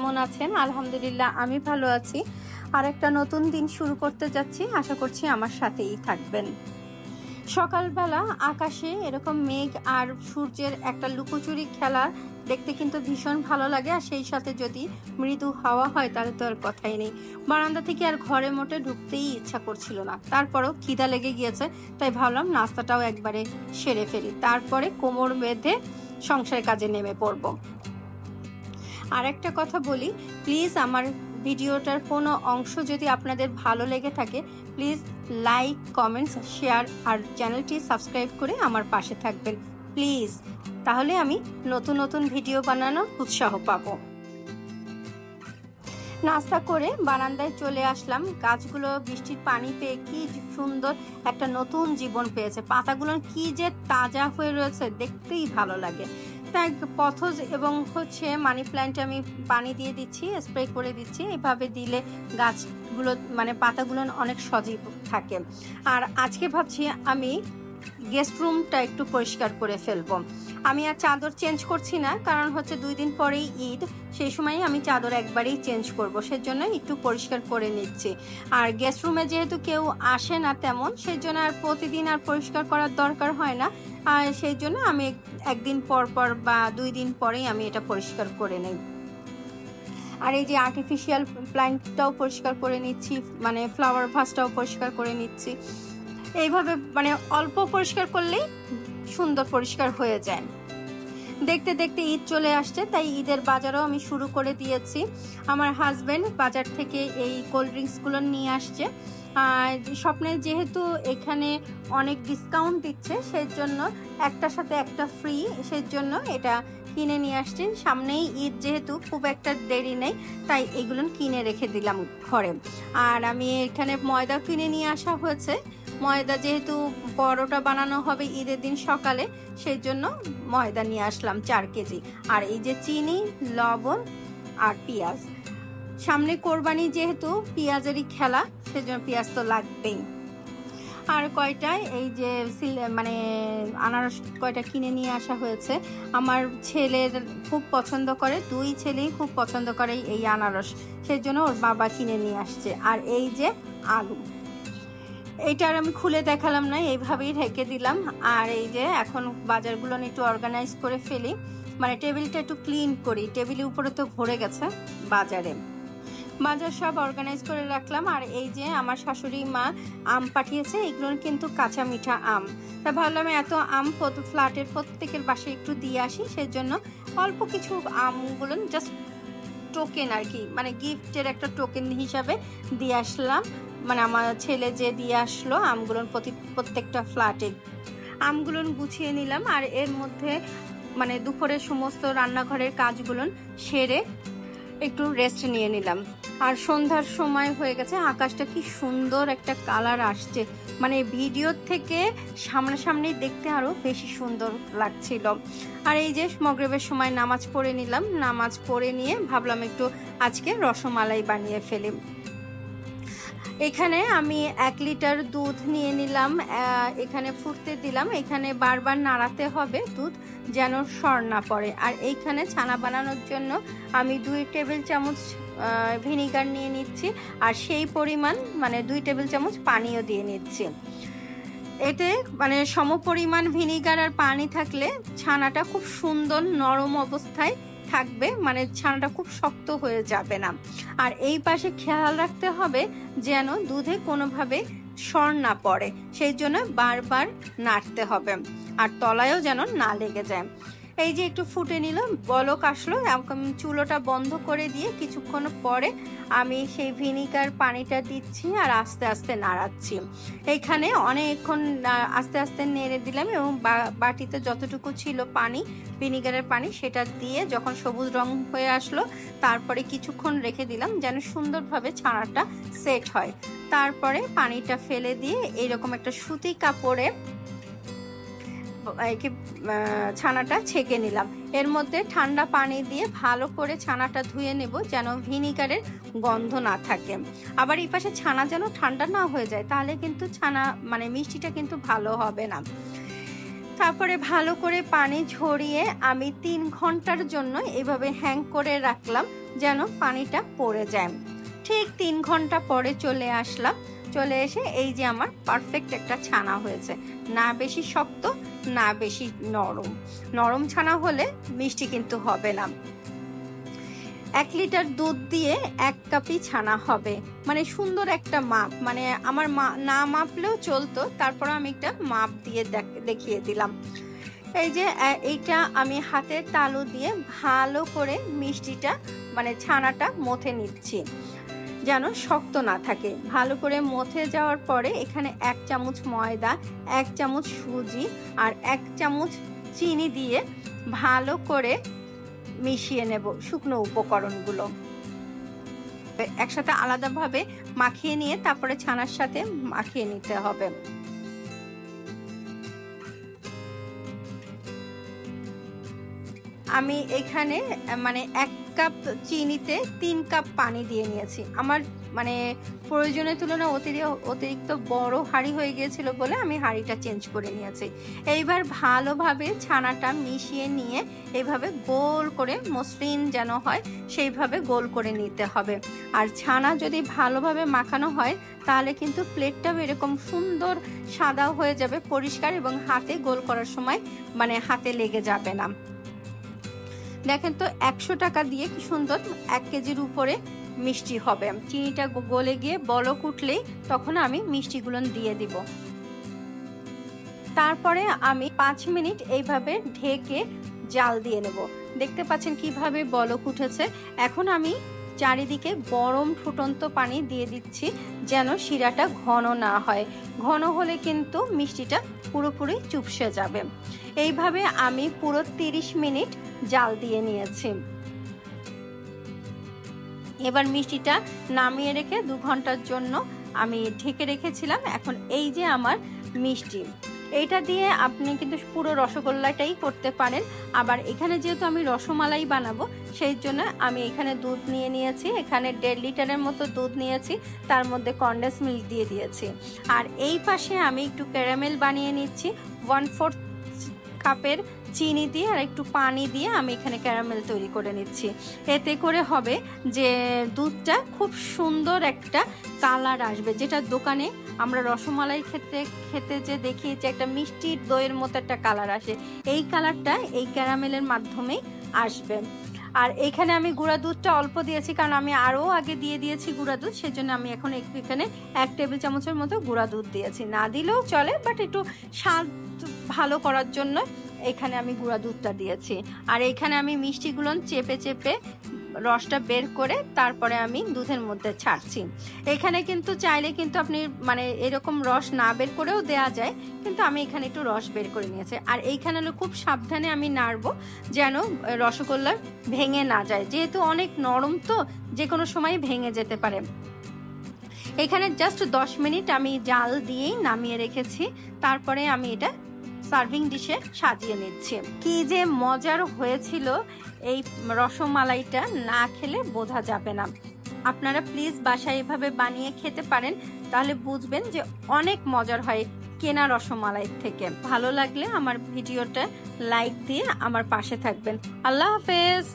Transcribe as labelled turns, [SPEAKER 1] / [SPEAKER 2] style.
[SPEAKER 1] কেমন আছেন? আলহামদুলিল্লাহ আমি ভালো আছি। আরেকটা নতুন দিন শুরু করতে যাচ্ছি, আশা করছি আমার সাথেই থাকবেন। সকালবেলা আকাশে এরকম মেঘ আর সূর্যের একটা লুকোচুরি খেলা দেখতে কিন্তু ভীষণ ভালো লাগে, আর সেই সাথে যদি মৃদু হাওয়া হয় তাহলে তো আর কথাই নেই। বারান্দা থেকে আর ঘরে মোটে ঢুকতেই ইচ্ছা করছিল না, তারপরেও খিদা লেগে গিয়েছে, তাই ভাবলাম নাস্তাটাও একবারে সেরে ফেলি, তারপরে কোমর বেঁধে সংসারের কাজে নেমে পড়ব। আর একটা কথা বলি, প্লিজ আমার ভিডিওটার কোনো অংশ যদি আপনাদের ভালো লেগে থাকে, প্লিজ লাইক, কমেন্টস, শেয়ার আর চ্যানেলটি সাবস্ক্রাইব করে আমার পাশে থাকবেন প্লিজ, তাহলে আমি নতুন নতুন ভিডিও বানানোর উৎসাহ পাবো। নাস্তা করে বারান্দায় চলে আসলাম। গাছগুলো বৃষ্টির পানি পেয়ে কি সুন্দর একটা নতুন জীবন পেয়েছে, পাতাগুলো কি যে তাজা হয়ে রয়েছে, দেখতেই ভালো লাগে। তাই পথজ এবং মানি প্ল্যান্টে আমি পানি দিয়ে দিচ্ছি, স্প্রে করে দিচ্ছি। এভাবে দিলে গাছগুলো পাতাগুলো অনেক সজীব থাকে। আর আজকে ভাবছি আমি গেস্ট রুমটা একটু পরিষ্কার করে ফেলবো। আমি আর চাদর চেঞ্জ করছি না, কারণ 2 দিন পরেই ঈদ, সেই সময়ই আমি চাদর একবারেই চেঞ্জ করব, সেজন্য একটু পরিষ্কার করে নিচ্ছি। আর গেস্ট রুমে যেহেতু কেউ আসে না তেমন, সেই জন্য আর প্রতিদিন আর পরিষ্কার করার দরকার হয় না, আর সেই জন্য আমি একদিন পর পর বা 2 দিন পরেই আমি এটা পরিষ্কার করে নেই। আর এই যে আর্টিফিশিয়াল প্ল্যান্টটাও পরিষ্কার করে নিচ্ছি, ফ্লাওয়ার ভাসটাও পরিষ্কার করে নিচ্ছি। এইভাবে অল্প পরিষ্কার করলেই সুন্দর পরিষ্কার হয়ে যায়। দেখতে দেখতে ঈদ চলে আসছে, তাই ঈদের বাজারও আমি শুরু করে দিয়েছি। আমার হাজব্যান্ড বাজার থেকে এই কোল্ড ড্রিঙ্কসগুলো নিয়ে আসছে। স্বপ্নে যেহেতু এখানে অনেক ডিসকাউন্ট দিচ্ছে, সেই জন্য একটার সাথে একটা ফ্রি, সেই জন্য এটা কিনে নিয়ে আসছে। সামনেই ঈদ, যেহেতু খুব একটা দেরি নেই, তাই এগুলো কিনে রেখে দিলাম ঘরে। আর আমি এখানে ময়দা কিনে নিয়ে আসা হয়েছে। ময়দা যেহেতু পরোটা বানানো হবে ঈদের দিন সকালে, সেই জন্য ময়দা নিয়ে আসলাম 4 কেজি। আর এই যে চিনি, লবণ আর পেঁয়াজ, সামনে কোরবানি যেহেতু পেঁয়াজেরই খেলা, সেজন্য পেঁয়াজ তো লাগবেই। আর কয়টা এই যে আনারস কয়টা কিনে নিয়ে আসা হয়েছে। আমার ছেলের খুব পছন্দ করে, 2 ছেলেই খুব পছন্দ করে এই আনারস, সেই জন্য ওর বাবা কিনে নিয়ে আসছে। আর এই যে আলু, এইটার আমি খুলে দেখালাম না, এইভাবেই রেখে দিলাম। আর এই যে এখন বাজারগুলো একটু অর্গানাইজ করে ফেলি, টেবিলটা একটু ক্লিন করি, টেবিলের উপরে তো ভরে গেছে বাজার সব অর্গানাইজ করে রাখলাম। আর এই যে আমার শাশুড়ি মা আম পাঠিয়েছে, এগুলো কিন্তু কাঁচা মিঠা আম, তা ভাবলাম এত আম ফ্ল্যাটের প্রত্যেকের বাসায় একটু দিয়ে আসি, সেই জন্য অল্প কিছু আমগুলো জাস্ট টোকেন আর কি, গিফটের একটা টোকেন হিসাবে দিয়ে আসলাম। আমার ছেলে যে দিয়ে আসলো আমগুলো প্রত্যেকটা ফ্ল্যাটে আমগুলো গুছিয়ে নিলাম। আর এর মধ্যে দুপুরের সমস্ত রান্নাঘরের কাজগুলো সেরে একটু রেস্ট নিয়ে নিলাম। আর সন্ধ্যার সময় হয়ে গেছে, আকাশটা কি সুন্দর একটা কালার আসছে, ভিডিও থেকে সামনাসামনি দেখতে আরো বেশি সুন্দর লাগছিল। আর এই যে মগরিবের সময় নামাজ পড়ে নিলাম, নামাজ পড়ে নিয়ে ভাবলাম একটু আজকে রসমালাই বানিয়ে ফেলি। এখানে আমি 1 লিটার দুধ নিয়ে নিলাম, এখানে ফুটতে দিলাম। এখানে বারবার নাড়াতে হবে দুধ, যেন সর না পড়ে। আর এইখানে ছানা বানানোর জন্য আমি 2 টেবিল চামচ ভিনিগার নিয়ে নিচ্ছি, আর সেই পরিমাণ 2 টেবিল চামচ পানিও দিয়ে নিচ্ছি। এতে সমপরিমাণ ভিনিগার আর পানি থাকলে ছানাটা খুব সুন্দর নরম অবস্থায় থাকবে, ছানাটা খুব শক্ত হয়ে যাবে না। আর এই পাশে খেয়াল রাখতে হবে যেন দুধে কোনোভাবে সর না পড়ে, সেই জন্য বারবার নাড়তে হবে, আর তলায়ও যেন না লেগে যায়। এই যে একটু ফুটে নিল, বলক আসলো, চুলোটা বন্ধ করে দিয়ে কিছুক্ষণ পরে আমি সেই ভিনিগার পানিটা দিচ্ছি আর আস্তে আস্তে নাড়াচ্ছি। এখানে অনেকক্ষণ আস্তে আস্তে নেড়ে দিলাম, এবং বাটিতে যতটুকু ছিল পানি, ভিনিগারের পানি, সেটা দিয়ে যখন সবুজ রং হয়ে আসলো, তারপরে কিছুক্ষণ রেখে দিলাম যেন সুন্দরভাবে ছানাটা সেট হয়। তারপরে পানিটা ফেলে দিয়ে এইরকম একটা সুতি কাপড়ে ছানাটা ছেঁকে নিলাম। এর মধ্যে ঠান্ডা পানি দিয়ে ভালো করে ছানাটা ধুয়ে নেব, যেন ভিনিগারের গন্ধ না থাকে। আবার এই পাশে ছানা যেন ঠান্ডা না হয়ে যায়, তাহলে কিন্তু ছানা মিষ্টিটা কিন্তু ভালো হবে না। তারপরে ভালো করে পানি ঝরিয়ে আমি 3 ঘন্টার জন্য এভাবে হ্যাং করে রাখলাম। যেন পানিটা পড়ে যায়। ঠিক 3 ঘন্টা পরে চলে আসলাম, চলে এসে এই যে আমার পারফেক্ট একটা ছানা হয়েছে, না বেশি শক্ত না বেশি নরম। নরম ছানা হলে মিষ্টি কিন্তু হবে না। 1 লিটার দুধ দিয়ে 1 কাপই ছানা হবে, মানে সুন্দর একটা মাপ, মানে আমার না মাপলেও চলতো, তারপর আমি একটা মাপ দিয়ে দেখিয়ে দিলাম। এই যে এইটা আমি হাতের তালু দিয়ে ভালো করে মিষ্টিটা মানে ছানাটা মথে নিচ্ছি যেন শক্ত না থাকে। ভালো করে মথে যাওয়ার পরে এখানে 1 চামচ ময়দা, 1 চামচ সুজি আর 1 চামচ চিনি দিয়ে ভালো করে মিশিয়ে নেব শুকনো উপকরণগুলো। একসাথে আলাদাভাবে মাখিয়ে নিয়ে তারপরে ছানার সাথে মাখিয়ে নিতে হবে। আমি এখানে মানে 1 কাপ চিনিতে 3 কাপ পানি দিয়ে নিয়েছি। আমার মানে প্রয়োজনের তুলনায় অতিরিক্ত বড় হাঁড়ি হয়ে গিয়েছিল বলে আমি হাঁড়িটা চেঞ্জ করে নিয়েছি। এইবার ভালোভাবে ছানাটা মিশিয়ে নিয়ে এইভাবে গোল করে মসৃণ যেন হয় সেইভাবে গোল করে নিতে হবে। আর ছানা যদি ভালোভাবে মাখানো হয় তাহলে কিন্তু প্লেটটাও এরকম সুন্দর সাদা হয়ে যাবে, পরিষ্কার, এবং হাতে গোল করার সময় মানে হাতে লেগে যাবে না। দেখেন তো 100 টাকা দিয়ে কি সুন্দর 1 কেজির উপরে মিষ্টি হবে। চিনিটা গলে গিয়ে বলক উঠলেই তখন আমি মিষ্টিগুলো দিয়ে দিব। তারপরে আমি 5 মিনিট এইভাবে ঢেকে জাল দিয়ে নেব। দেখতে পাচ্ছেন কিভাবে বলক উঠেছে। এখন আমি চারিদিকে গরম ফুটন্ত পানি দিয়ে দিচ্ছি যেন শিরাটা ঘন না হয়। ঘন হলে কিন্তু মিষ্টিটা পুরোপুরি চুপসে যাবে। এইভাবে আমি পুরো 30 মিনিট জাল দিয়ে নিয়েছি। এবার মিষ্টিটা নামিয়ে রেখে 2 ঘন্টার জন্য আমি ঢেকে রেখেছিলাম। এখন এই যে আমার মিষ্টি, এইটা দিয়ে আপনি কিন্তু পুরো রসগোল্লাটাই করতে পারেন। আবার এখানে যেহেতু আমি রসমালাই বানাবো সেই জন্য আমি এখানে দুধ নিয়ে নিয়েছি, এখানে 1.5 লিটারের মতো দুধ নিয়েছি, তার মধ্যে কনডেন্স মিল্ক দিয়ে দিয়েছি। আর এই পাশে আমি একটু ক্যারামেল বানিয়ে নিচ্ছি। 1/4 কাপের চিনি দিয়ে আর একটু পানি দিয়ে আমি এখানে ক্যারামেল তৈরি করে নিচ্ছি। এতে করে হবে যে দুধটা খুব সুন্দর একটা কালার আসবে, যেটা দোকানে আমরা রসমালাই খেতে যে দেখি যে একটা মিষ্টির দইয়ের মতো একটা কালার আসে, এই কালারটা এই ক্যারামেলের মাধ্যমেই আসবে। আর এখানে আমি গুঁড়া দুধটা অল্প দিয়েছি, কারণ আমি আরও আগে দিয়ে দিয়েছি গুঁড়া দুধ, সেজন্য আমি এখন এখানে 1 টেবিল চামচের মতো গুঁড়া দুধ দিয়েছি। না দিলেও চলে, বাট একটু স্বাদ ভালো করার জন্য এখানে আমি গুঁড়া দুধটা দিয়েছি। আর এখানে আমি মিষ্টিগুলো চেপে চেপে রসটা বের করে তারপরে আমি দুধের মধ্যে ছাড়ছি। এখানে কিন্তু চাইলে কিন্তু আপনি মানে এরকম রস না বের করেও দেয়া যায়, কিন্তু আমি এখানে একটু রস বের করে নিয়েছি। আর এইখানে হলো খুব সাবধানে আমি নাড়বো যেন রসগোল্লা ভেঙে না যায়, যেহেতু অনেক নরম তো যে কোনো সময় ভেঙে যেতে পারে। এখানে জাস্ট 10 মিনিট আমি জাল দিয়েই নামিয়ে রেখেছি। তারপরে আমি এটা সার্ভিং ডিশে সাজিয়ে নিচ্ছি। কি যে মজার হয়েছিল এই রসমালাইটা, না খেলে বোঝা যাবে না। আপনারা প্লিজ বাসায় এভাবে বানিয়ে খেতে পারেন, তাহলে বুঝবেন যে অনেক মজার হয় কেনা রসমালাই থেকে। ভালো লাগলে আমার ভিডিওটা লাইক দিয়ে আমার পাশে থাকবেন। আল্লাহ হাফেজ।